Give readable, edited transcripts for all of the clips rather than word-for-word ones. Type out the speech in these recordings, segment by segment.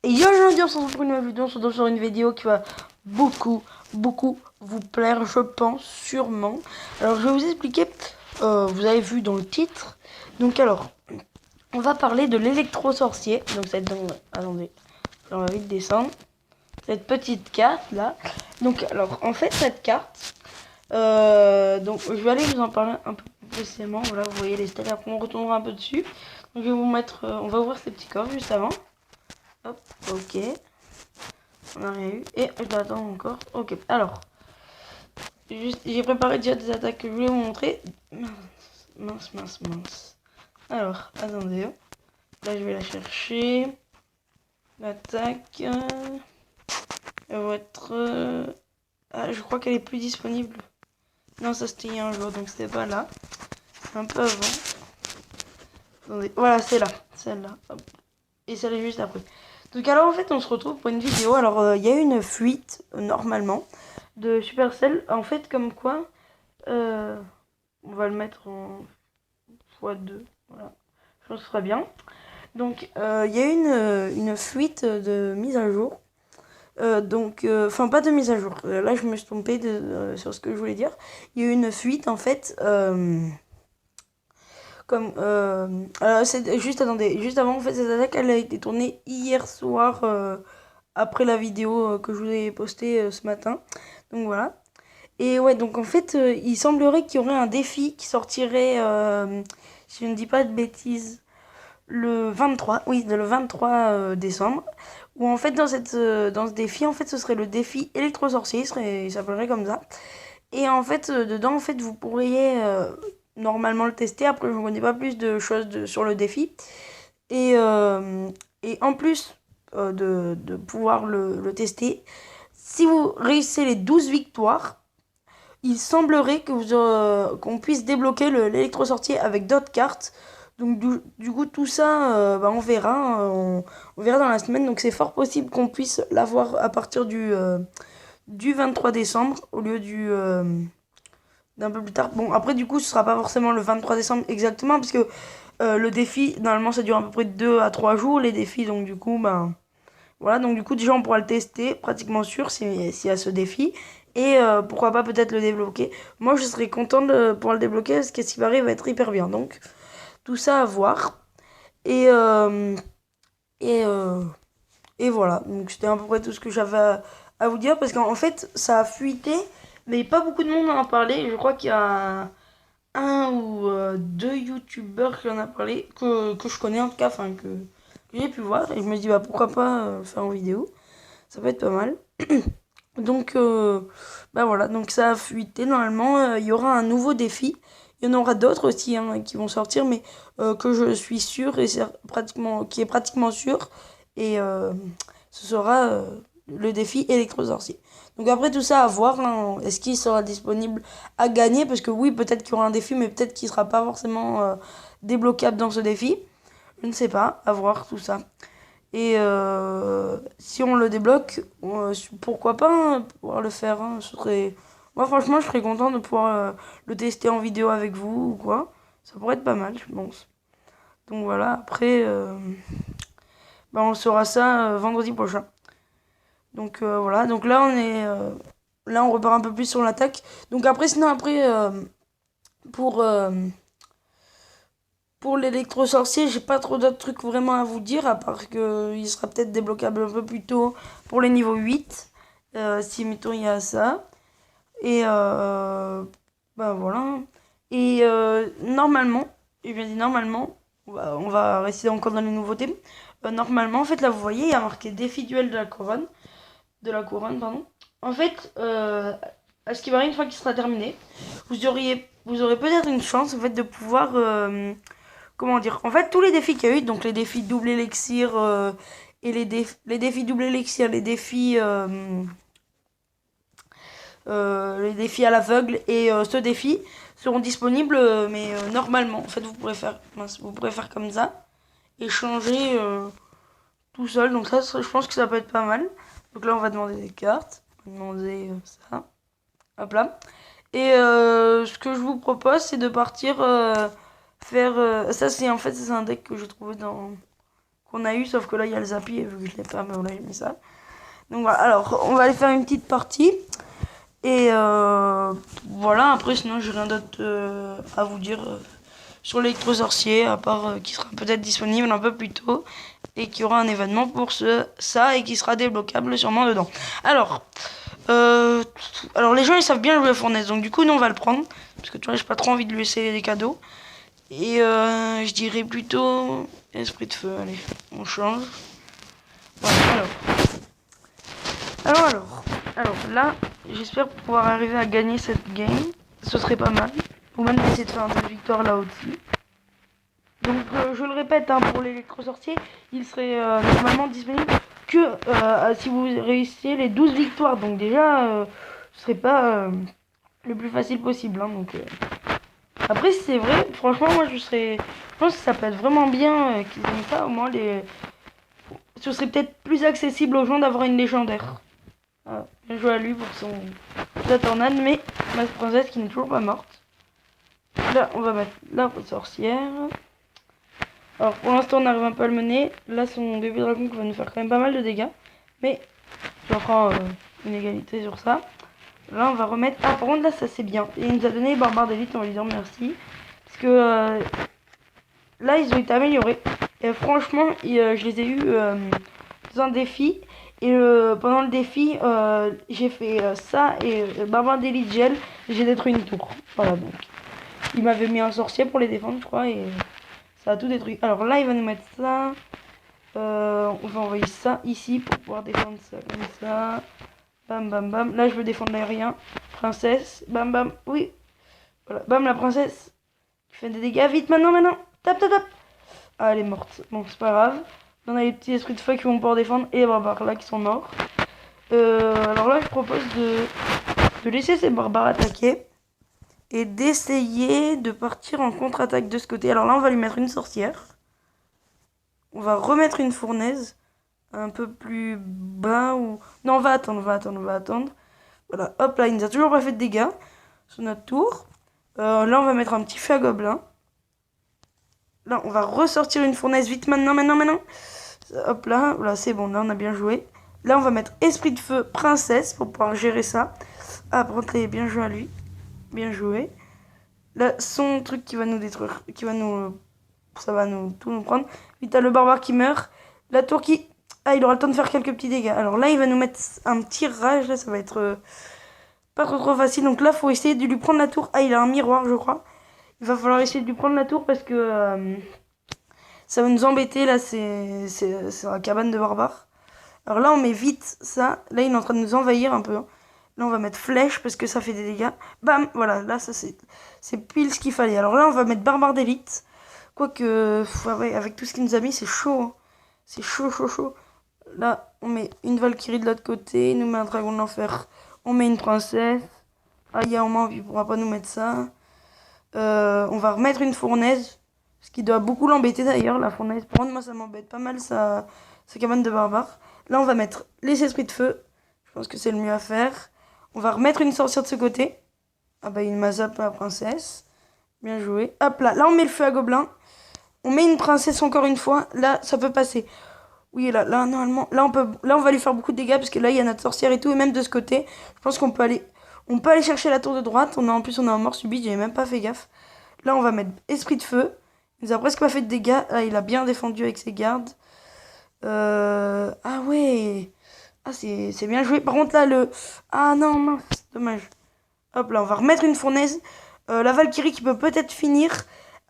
Et yo, aujourd'hui, on se retrouve pour une nouvelle vidéo. On se retrouve sur une vidéo qui va beaucoup vous plaire, je pense, sûrement. Alors, je vais vous expliquer. Vous avez vu dans le titre. Donc, alors, on va parler de l'électro-sorcier. Donc, cette dans... Attendez, on va vite descendre. Cette petite carte là. Donc, alors, en fait, cette carte. Donc, je vais aller vous en parler un peu plus précisément. Voilà, vous voyez les stèles. Après, on retournera un peu dessus. Donc, je vais vous mettre. On va ouvrir ces petits coffres juste avant. Hop, ok. On n'a rien eu. Et je dois attendre encore. Ok, alors. J'ai préparé déjà des attaques que je voulais vous montrer. Mince. Alors, attendez. Là, je vais la chercher. L'attaque. Elle va être. Ah, je crois qu'elle est plus disponible. Non, ça c'était il y a un jour, donc c'était pas là. Un peu avant. Attendez. Voilà, c'est là. Celle-là. Hop. Et celle est juste après. Donc alors en fait on se retrouve pour une vidéo. Alors il y a une fuite normalement de Supercell. En fait comme quoi on va le mettre en x2. Voilà. Je pense que ce sera bien. Donc il y a une fuite de mise à jour. Enfin pas de mise à jour. Là je me suis trompée sur ce que je voulais dire. Il y a eu une fuite en fait. Alors c'est juste attendez, juste avant en fait cette attaque elle a été tournée hier soir après la vidéo que je vous ai postée ce matin. Donc voilà. Et ouais, donc en fait, il semblerait qu'il y aurait un défi qui sortirait, si je ne dis pas de bêtises, le 23, oui, le 23 décembre. Où en fait, dans ce défi, en fait, ce serait le défi électro-sorcier, il s'appellerait comme ça. Et en fait, dedans, en fait, vous pourriez normalement le tester. Après, je ne connais pas plus de choses sur le défi. Et, euh, et en plus de pouvoir le tester, si vous réussissez les 12 victoires, il semblerait que qu'on puisse débloquer l'électro-sorcier avec d'autres cartes. Donc du coup tout ça, on verra. On verra dans la semaine. Donc c'est fort possible qu'on puisse l'avoir à partir du 23 décembre au lieu d'un peu plus tard. Bon après du coup ce sera pas forcément le 23 décembre exactement parce que le défi normalement ça dure à peu près 2 à 3 jours les défis. Donc du coup voilà, donc du coup déjà on pourra le tester, pratiquement sûr, s'il y a ce défi. Et pourquoi pas peut-être le débloquer. Moi je serais content de pouvoir le débloquer parce que ce qui va être hyper bien. Donc tout ça à voir. Et, euh, et, euh, et voilà, donc c'était à peu près tout ce que j'avais à vous dire. Parce qu'en fait ça a fuité, mais pas beaucoup de monde en a parlé. Je crois qu'il y a un ou deux youtubeurs qui en a parlé, que je connais en tout cas, enfin que j'ai pu voir. Et je me dis bah pourquoi pas faire en vidéo. Ça peut être pas mal. Donc, voilà, donc ça a fuité. Normalement, il y aura un nouveau défi. Il y en aura d'autres aussi hein, qui vont sortir, mais que je suis sûr et c'est qui est pratiquement sûr. Et ce sera le défi électro-sorcier. Donc après tout ça à voir, hein, est-ce qu'il sera disponible à gagner? Parce que oui, peut-être qu'il y aura un défi, mais peut-être qu'il sera pas forcément débloquable dans ce défi. Je ne sais pas, à voir tout ça. Et si on le débloque, pourquoi pas hein, pouvoir le faire. Hein, moi, franchement, je serais content de pouvoir le tester en vidéo avec vous ou quoi. Ça pourrait être pas mal, je pense. Donc voilà, après, on saura ça vendredi prochain. Donc voilà, donc là, là, on repart un peu plus sur l'attaque. Donc après, sinon, après, pour. Pour l'électro-sorcier, j'ai pas trop d'autres trucs vraiment à vous dire, à part qu'il sera peut-être débloquable un peu plus tôt pour les niveaux 8, si mettons il y a ça. Et voilà. Et normalement, et bien dit normalement, on va rester encore dans les nouveautés. Normalement, en fait, là vous voyez, il y a marqué défi duel de la couronne, pardon. En fait, à ce qui paraît, une fois qu'il sera terminé, vous aurez peut-être une chance en fait de pouvoir comment dire. En fait tous les défis qu'il y a eu, donc les défis double élixir et les défis double élixir, les défis à l'aveugle et ce défi seront disponibles mais normalement en fait vous pourrez faire comme ça et changer tout seul. Donc ça je pense que ça peut être pas mal. Donc là on va demander des cartes, on va demander ça, hop là. Et ce que je vous propose c'est de partir faire ça c'est en fait c'est un deck que j'ai trouvé dans qu'on a eu, sauf que là il y a le Zappi, et vu que je l'ai pas, mais voilà, j'ai mis ça. Donc voilà, alors on va aller faire une petite partie. Et voilà, après sinon j'ai rien d'autre à vous dire sur l'électro-sorcier, à part qu'il sera peut-être disponible un peu plus tôt et qu'il y aura un événement pour ça et qui sera débloquable sûrement dedans. Alors les gens ils savent bien jouer à Fournaise, donc du coup nous on va le prendre, parce que tu vois j'ai pas trop envie de lui laisser des cadeaux. Et je dirais plutôt Esprit de Feu, allez, on change. Voilà, alors là, j'espère pouvoir arriver à gagner cette game. Ce serait pas mal. Pour même essayer de faire un peu de victoire là aussi. Donc je le répète, hein, pour l'électro-sorcier, il serait normalement disponible que si vous réussissez les 12 victoires. Donc déjà, ce serait pas le plus facile possible. Hein, donc, après, c'est vrai, franchement, moi je pense que ça peut être vraiment bien qu'ils aient ça. Au moins, ce serait peut-être plus accessible aux gens d'avoir une légendaire. Bien joué à lui pour son tornade, mais ma princesse qui n'est toujours pas morte. Là, on va mettre la sorcière. Alors, pour l'instant, on arrive un peu à le mener. Là, son bébé dragon qui va nous faire quand même pas mal de dégâts. Mais je reprends une égalité sur ça. Là, on va remettre... Ah, par contre, là, ça c'est bien. Et il nous a donné les barbares d'élite, on va lui dire merci. Parce que là, ils ont été améliorés. Et franchement, je les ai eus dans un défi. Et pendant le défi, j'ai fait ça et barbare d'élite gel. J'ai détruit une tour. Voilà, donc. Il m'avait mis un sorcier pour les défendre, je crois. Et ça a tout détruit. Alors là, il va nous mettre ça. On va envoyer ça ici pour pouvoir défendre ça comme ça. Bam, bam, bam. Là, je veux défendre l'aérien. Princesse. Bam, bam. Oui. Voilà. Bam, la princesse. Qui fait des dégâts. Vite, maintenant, maintenant. Tap, tap, tap. Ah, elle est morte. Bon, c'est pas grave. On a les petits esprits de feu qui vont pouvoir défendre. Et les barbares là qui sont morts. Alors là, je propose de laisser ces barbares attaquer. Et d'essayer de partir en contre-attaque de ce côté. Alors là, on va lui mettre une sorcière. On va remettre une fournaise. Un peu plus bas ou... Non, on va attendre. Voilà, hop là, il nous a toujours pas fait de dégâts sur notre tour. Là, on va mettre un petit feu à gobelin. Là, on va ressortir une fournaise vite maintenant. Hop là, voilà, c'est bon, là, on a bien joué. Là, on va mettre esprit de feu princesse pour pouvoir gérer ça. Ah, par contre, bien joué à lui. Bien joué. Là, son truc qui va nous détruire, ça va tout nous prendre. Vite, t'as le barbare qui meurt. La tour qui... Ah, il aura le temps de faire quelques petits dégâts. Alors là, il va nous mettre un petit rage. Là, ça va être pas trop facile. Donc là, faut essayer de lui prendre la tour. Ah, il a un miroir, je crois. Il va falloir essayer de lui prendre la tour parce que ça va nous embêter. Là, c'est la cabane de barbares. Alors là, on met vite ça. Là, il est en train de nous envahir un peu. Là, on va mettre flèche parce que ça fait des dégâts. Bam, voilà. Là, ça c'est pile ce qu'il fallait. Alors là, on va mettre barbare d'élite. Quoique, ouais, avec tout ce qu'il nous a mis, c'est chaud. Hein. C'est chaud. Là, on met une Valkyrie de l'autre côté. Il nous met un dragon de l'enfer. On met une princesse. Ah, il y a un moment, il pourra pas nous mettre ça. On va remettre une fournaise. Ce qui doit beaucoup l'embêter d'ailleurs, la fournaise. Par contre, moi, ça m'embête pas mal, sa cabane de barbares. Là, on va mettre les esprits de feu. Je pense que c'est le mieux à faire. On va remettre une sorcière de ce côté. Ah bah, il m'a zappé la princesse. Bien joué. Hop là. Là, on met le feu à gobelin. On met une princesse encore une fois. Là, ça peut passer. Oui, là, normalement, là, on va lui faire beaucoup de dégâts parce que là, il y a notre sorcière et tout. Et même de ce côté, je pense qu'on peut aller chercher la tour de droite. En plus, on a un mort subit. J'avais même pas fait gaffe. Là, on va mettre esprit de feu. Il nous a presque pas fait de dégâts. Là, il a bien défendu avec ses gardes. Ah ouais. Ah, c'est bien joué. Par contre, là, ah non, mince, dommage. Hop, là, on va remettre une fournaise. La Valkyrie qui peut peut-être finir.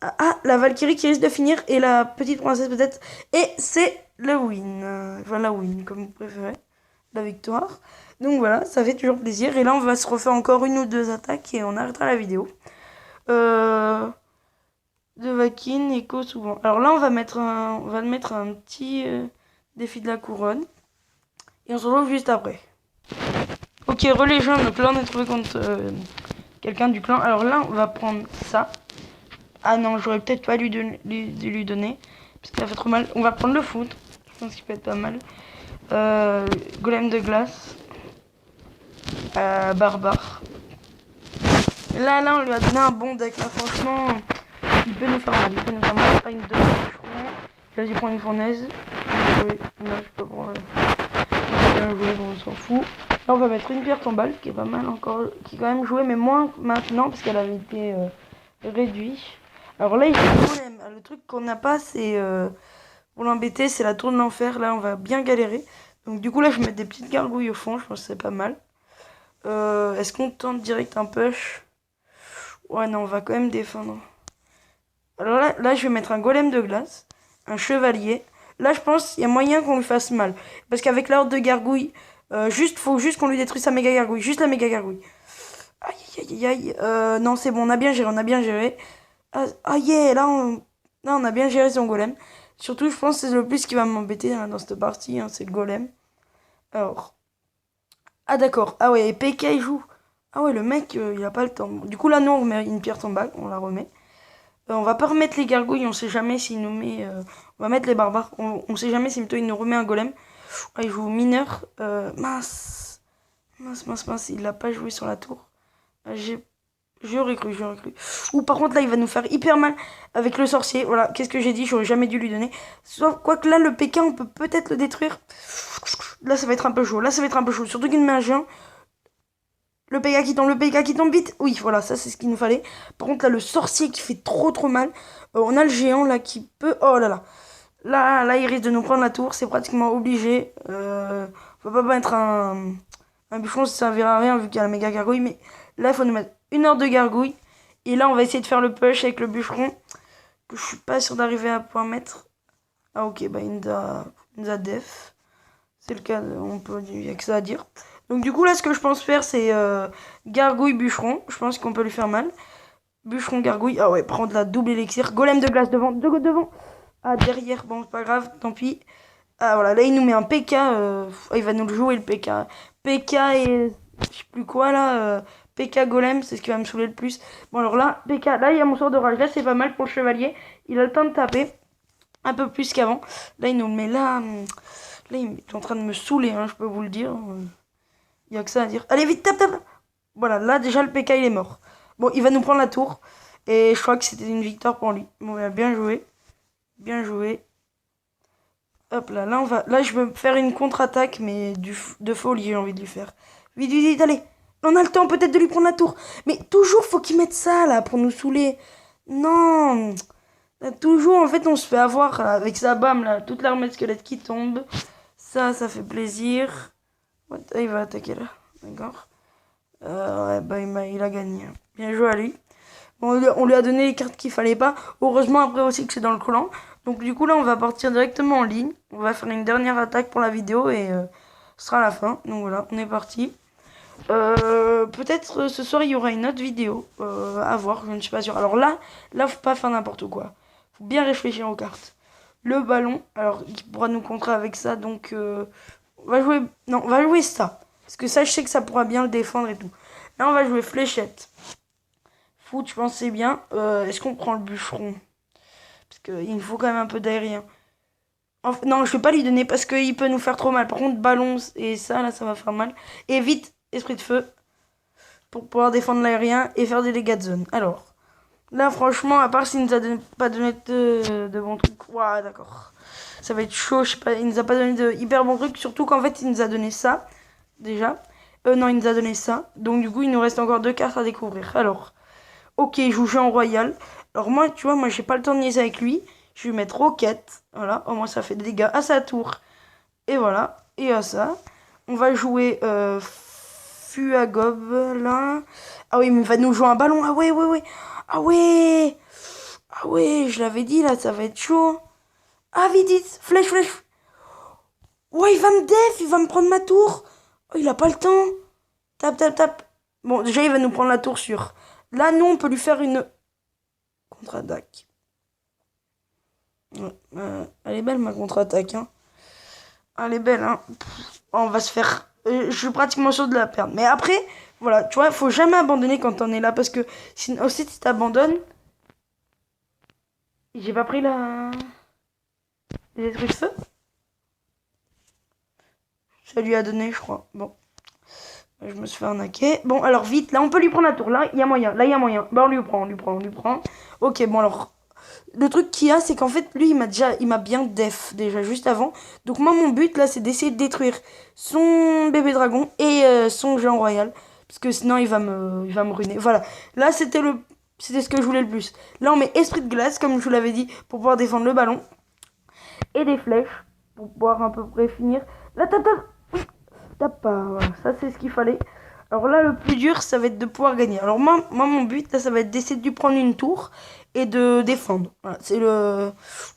Ah, la Valkyrie qui risque de finir. Et la petite princesse peut-être. Et c'est le win. Voilà, win, comme vous préférez. La victoire. Donc voilà, ça fait toujours plaisir. Et là, on va se refaire encore une ou deux attaques. Et on arrêtera la vidéo. De Vakin, écho souvent. Alors là, on va mettre un petit défi de la couronne. Et on se retrouve juste après. Ok, les gens, donc là on est trouvé contre quelqu'un du clan. Alors là, on va prendre ça. Ah non, j'aurais peut-être pas lui donner. Parce que ça fait trop mal. On va prendre le foot. Je pense qu'il peut être pas mal. Golem de glace. Barbare. Là, on lui a donné un bon deck. Là, franchement, il peut nous faire mal. Pas une demi, je crois. Vas-y, prends une fournaise. Non, je peux prendre. Bien joué, bon, on s'en fout. Là, on va mettre une pierre tombale qui est pas mal encore. Qui est quand même jouée, mais moins maintenant parce qu'elle avait été réduite. Alors là, il y a le golem. Le truc qu'on n'a pas, c'est. Pour l'embêter, c'est la tour de l'enfer. Là, on va bien galérer. Donc, du coup, là, je vais mettre des petites gargouilles au fond. Je pense que c'est pas mal. Est-ce qu'on tente direct un push? Ouais, non, on va quand même défendre. Alors là, je vais mettre un golem de glace, un chevalier. Là, je pense qu'il y a moyen qu'on lui fasse mal. Parce qu'avec la horde de gargouilles, faut juste qu'on lui détruise sa méga gargouille. Juste la méga gargouille. Aïe, aïe, aïe, aïe. Non, c'est bon, on a bien géré, on a bien géré. Ah, yeah, là, on a bien géré son golem. Surtout, je pense que c'est le plus qui va m'embêter hein, dans cette partie, hein, c'est le golem. Alors. Ah, d'accord. Ah ouais, et PK, il joue. Ah ouais, le mec, il a pas le temps. Du coup, là, nous, on remet une pierre tombale, on la remet. On va pas remettre les gargouilles, on sait jamais s'il nous met... on va mettre les barbares, on sait jamais si il nous remet un golem. Ah, il joue mineur. Mince, il l'a pas joué sur la tour. J'aurais cru. Ou par contre là il va nous faire hyper mal avec le sorcier. Voilà, qu'est-ce que j'ai dit, j'aurais jamais dû lui donner. Sauf quoique là le PK on peut peut-être le détruire. Là ça va être un peu chaud, surtout qu'il met un géant. Le PK qui tombe vite. Oui, voilà, ça c'est ce qu'il nous fallait. Par contre, là, le sorcier qui fait trop mal. On a le géant là qui peut... Oh là là. Là, il risque de nous prendre la tour. C'est pratiquement obligé. Faut pas mettre un bûcheron, ça servira à rien vu qu'il y a la méga gargouille. Mais là, il faut nous mettre une heure de gargouille. Et là, on va essayer de faire le push avec le bûcheron. Que je suis pas sûr d'arriver à pouvoir mettre. Ah ok, bah il nous a def. C'est le cas, il y a que ça à dire. Donc du coup là ce que je pense faire c'est gargouille bûcheron, je pense qu'on peut lui faire mal. Bûcheron gargouille, ah ouais, prendre la double élixir, golem de glace devant, devant. Ah derrière, bon c'est pas grave, tant pis. Ah voilà, là il nous met un PK, il va nous le jouer le PK. PK et je sais plus quoi là, PK golem, c'est ce qui va me saouler le plus. Bon alors là, PK, là il y a mon sort de rage, là c'est pas mal pour le chevalier, il a le temps de taper, un peu plus qu'avant. Là il nous le met là, il est en train de me saouler, hein, je peux vous le dire. Il n'y a que ça à dire. Allez, vite, tape. Voilà, là, déjà, le PK, il est mort. Bon, il va nous prendre la tour. Et je crois que c'était une victoire pour lui. Bon, bien joué. Bien joué. Hop là, là, je veux faire une contre-attaque, mais de folie, j'ai envie de lui faire. Vite, vite, vite, allez. On a le temps peut-être de lui prendre la tour. Mais toujours, faut qu'il mette ça, là, pour nous saouler. Non. Là, toujours, en fait, on se fait avoir là, avec sa bam, là. Toute l'armée de squelettes qui tombe. Ça fait plaisir. Il va attaquer là, d'accord. Ouais, bah il a gagné. Bien joué à lui. Bon, on lui a donné les cartes qu'il fallait pas. Heureusement après aussi que c'est dans le clan. Donc du coup là on va partir directement en ligne. On va faire une dernière attaque pour la vidéo et ce sera la fin. Donc voilà, on est parti. Peut-être ce soir il y aura une autre vidéo à voir, je ne suis pas sûre. Alors là faut pas faire n'importe quoi. Faut bien réfléchir aux cartes. Le ballon, alors il pourra nous contrer avec ça, donc on va jouer ça. Parce que ça, je sais que ça pourra bien le défendre et tout. Là, on va jouer fléchette. Foot, je pense c'est bien. Est-ce qu'on prend le bûcheron? Parce qu'il nous faut quand même un peu d'aérien. Non, je vais pas lui donner parce qu'il peut nous faire trop mal. Par contre, ballon et ça, là, ça va faire mal. Et vite, esprit de feu. Pour pouvoir défendre l'aérien et faire des dégâts de zone. Alors, là, franchement, à part s'il nous a pas donné de bons trucs. Ouah, d'accord. Ça va être chaud, je sais pas, il nous a pas donné de hyper bons trucs, surtout qu'en fait il nous a donné ça, déjà. Non, il nous a donné ça, donc du coup il nous reste encore 2 cartes à découvrir. Alors, ok, il joue jeu en royal. Alors moi, tu vois, moi j'ai pas le temps de niaiser avec lui, je vais lui mettre roquette, voilà, au moins ça fait des dégâts à sa tour. Et voilà, et à ça. On va jouer Fuagob, là. Ah oui, mais il va nous jouer un ballon, ah ouais. Ah ouais, je l'avais dit, là, ça va être chaud. Ah, vite, flèche. Ouais, il va me def, il va me prendre ma tour. Oh, il a pas le temps. Tape. Bon, déjà, il va nous prendre la tour sûre. Là, nous, on peut lui faire une contre-attaque. Elle est belle, ma contre-attaque. Hein. Elle est belle, hein. On va se faire... je suis pratiquement sûr de la perdre. Mais après, voilà, tu vois, faut jamais abandonner quand on est là. Parce que aussi, si t'abandonnes... J'ai pas pris la... Les trucs de feu. Ça lui a donné, je crois. Bon. Je me suis fait arnaquer. Bon, alors vite. Là, on peut lui prendre la tour. Là, il y a moyen. Bah, on lui prend. Ok, bon, alors. le truc qu'il y a, c'est qu'en fait, lui, il m'a bien def, déjà, juste avant. Donc moi, mon but, là, c'est d'essayer de détruire son bébé dragon et son géant royal. Parce que sinon, il va me ruiner. Voilà. Là, c'était ce que je voulais le plus. Là, on met esprit de glace, comme je vous l'avais dit, pour pouvoir défendre le ballon. Et des flèches, pour pouvoir à peu près finir. Là, tape pas. Voilà. Ça, c'est ce qu'il fallait. Alors là, le plus dur, ça va être de pouvoir gagner. Alors moi mon but, là, ça va être d'essayer de lui prendre une tour et de défendre. Voilà, c'est le...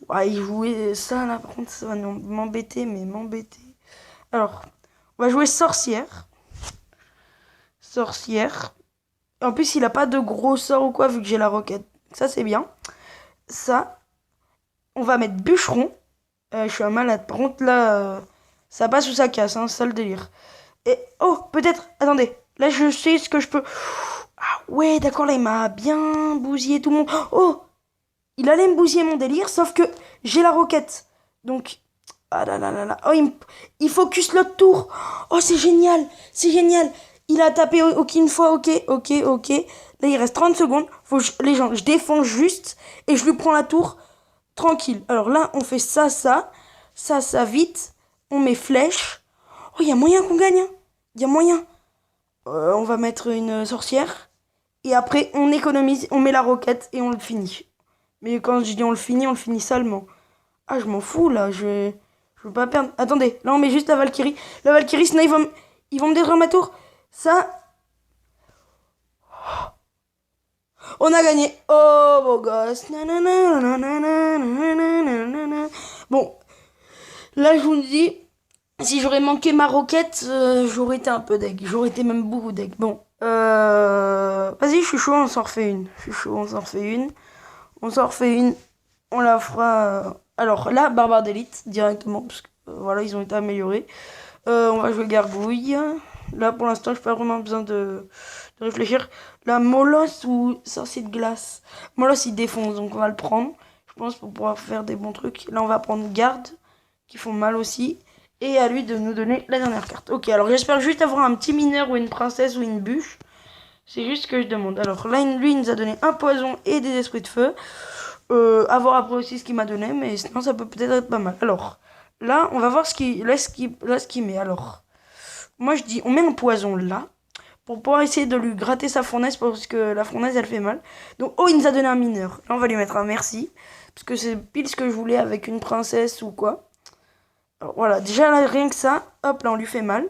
Ouais, il jouait ça, là, par contre, ça va m'embêter, mais m'embêter. Alors, on va jouer sorcière. Sorcière. En plus, il a pas de gros sort ou quoi, vu que j'ai la roquette. Ça, c'est bien. Ça, on va mettre bûcheron. Je suis un malade. Par contre, là, ça passe ou ça casse, hein, c'est ça le délire. Et, oh, peut-être, attendez. Là, je sais ce que je peux... Ah ouais, d'accord, là, il m'a bien bousillé tout le monde. Oh, il allait me bousiller mon délire, sauf que j'ai la roquette. Donc, ah là là là là. Oh, il focus l'autre tour. Oh, c'est génial, c'est génial. Il a tapé aucune fois, ok. Là, il reste 30 secondes. Les gens, je défends juste et je lui prends la tour tranquille. Alors là, on fait ça, vite. On met flèche. Oh, il y a moyen qu'on gagne. Il y a moyen. On va mettre une sorcière. Et après, on économise, on met la roquette et on le finit. Mais quand je dis on le finit salement. Ah, je m'en fous, là. Je veux pas perdre. Attendez, là, on met juste la Valkyrie. La Valkyrie, sinon, ils vont me détruire ma tour. Ça... On a gagné. Oh, beau gosse. Bon, là, je vous dis... Si j'aurais manqué ma roquette, j'aurais été un peu deg. J'aurais été même beaucoup deg. Bon, vas-y, je suis chaud, on s'en refait une. Je suis chaud, on s'en refait une. On s'en refait une. On la fera... Alors là, barbare d'élite, directement, parce que voilà, ils ont été améliorés. On va jouer gargouille. Là, pour l'instant, j'ai pas vraiment besoin de réfléchir. Là, molosse ou sorcier de glace. Molosse, il défonce, donc on va le prendre. Je pense pour pouvoir faire des bons trucs. Là, on va prendre garde, qui font mal aussi. Et à lui de nous donner la dernière carte. Ok, alors j'espère juste avoir un petit mineur ou une princesse ou une bûche. C'est juste ce que je demande. Alors là, lui, il nous a donné un poison et des esprits de feu. À voir après aussi ce qu'il m'a donné, mais sinon ça peut peut-être être pas mal. Alors, là, on va voir ce qu'il met. Alors, moi je dis, on met un poison là, pour pouvoir essayer de lui gratter sa fournaise, parce que la fournaise, elle fait mal. Donc, oh, il nous a donné un mineur. Là, on va lui mettre un merci, parce que c'est pile ce que je voulais avec une princesse ou quoi. Alors, voilà, déjà là, rien que ça, hop, là on lui fait mal.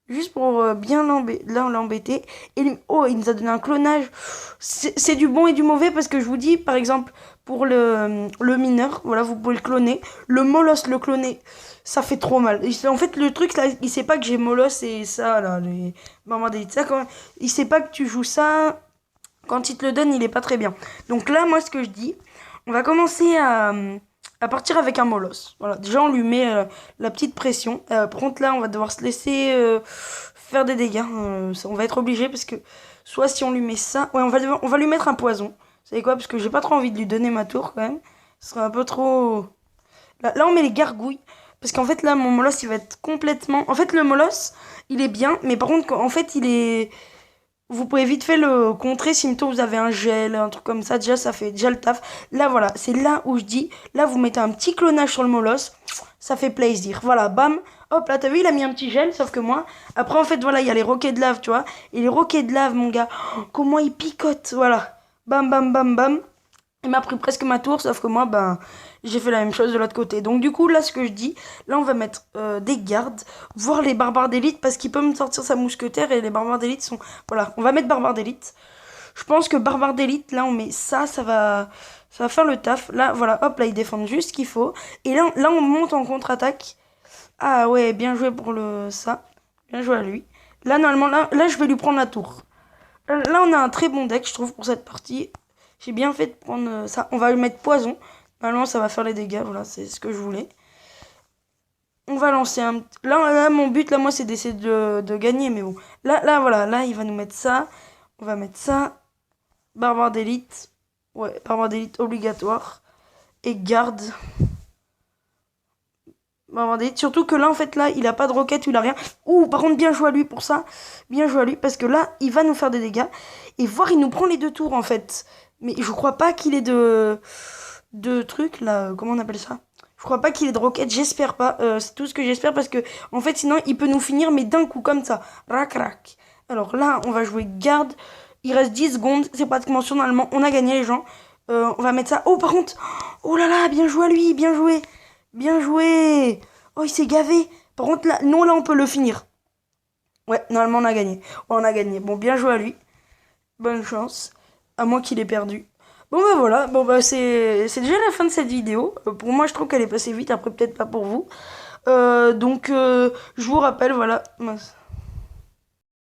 Juste pour bien l'embêter. Et oh, il nous a donné un clonage. C'est du bon et du mauvais parce que je vous dis, par exemple, pour le mineur, voilà, vous pouvez le cloner. Le molosse, le cloner, ça fait trop mal. En fait, le truc, là, il sait pas que j'ai molosse et ça, là, les mamans d'élite. Ça, quand il sait pas que tu joues ça, quand il te le donne, il est pas très bien. Donc là, moi, ce que je dis, on va commencer à partir avec un molosse. Voilà, déjà on lui met la petite pression. Par contre là on va devoir se laisser faire des dégâts. On va être obligé parce que soit si on lui met ça... Ouais, on va lui mettre un poison. Vous savez quoi? Parce que j'ai pas trop envie de lui donner ma tour quand même. Ce serait un peu trop... Là on met les gargouilles. Parce qu'en fait là mon molosse il va être complètement... En fait le molosse il est bien. Mais par contre en fait il est... Vous pouvez vite fait le contrer si vous avez un gel, un truc comme ça. Déjà, ça fait déjà le taf. Là, voilà, c'est là où je dis. Là, vous mettez un petit clonage sur le molosse. Ça fait plaisir. Voilà, bam. Hop, là, t'as vu, il a mis un petit gel, sauf que moi. Après, en fait, voilà, il y a les roquets de lave, tu vois. Et les roquets de lave, mon gars, oh, comment ils picotent. Voilà. Bam, bam, bam, bam. Il m'a pris presque ma tour, sauf que moi, ben, j'ai fait la même chose de l'autre côté. Donc du coup, là, ce que je dis, là, on va mettre des gardes, voire les barbares d'élite, parce qu'il peut me sortir sa mousquetaire, et les barbares d'élite sont... Voilà, on va mettre barbares d'élite. Je pense que barbares d'élite, là, on met ça, ça va faire le taf. Là, voilà, hop, là, ils défendent juste ce qu'il faut. Et là, on monte en contre-attaque. Ah ouais, bien joué pour ça. Bien joué à lui. Là, normalement, là, je vais lui prendre la tour. Là, on a un très bon deck, je trouve, pour cette partie. J'ai bien fait de prendre ça. On va lui mettre poison. Normalement, ça va faire les dégâts. Voilà, c'est ce que je voulais. On va lancer un... Là, mon but, là, moi, c'est d'essayer de gagner. Mais bon. Là, voilà. Là, il va nous mettre ça. On va mettre ça. Barbare d'élite. Ouais, barbare d'élite obligatoire. Et garde. Barbare d'élite. Surtout que là, en fait, là, il a pas de roquette. Il a rien. Ouh, par contre, bien joué à lui pour ça. Bien joué à lui. Parce que là, il va nous faire des dégâts. Et voir, il nous prend les 2 tours, en fait. Mais je crois pas qu'il ait de de trucs, là, comment on appelle ça? Je crois pas qu'il ait de roquettes, j'espère pas. C'est tout ce que j'espère parce que, en fait, sinon, il peut nous finir, mais d'un coup, comme ça. Rac, rac. Alors là, on va jouer garde. Il reste 10 secondes, c'est pratiquement sûr, normalement. On a gagné, les gens. On va mettre ça. Oh, par contre, oh là là, bien joué à lui, bien joué. Bien joué. Oh, il s'est gavé. Par contre, là, non, là, on peut le finir. Ouais, normalement, on a gagné. Ouais, on a gagné. Bon, bien joué à lui. Bonne chance. À moins qu'il ait perdu. Bon bah voilà, bon bah c'est déjà la fin de cette vidéo. Pour moi je trouve qu'elle est passée vite, après peut-être pas pour vous. Donc je vous rappelle, voilà. Mince.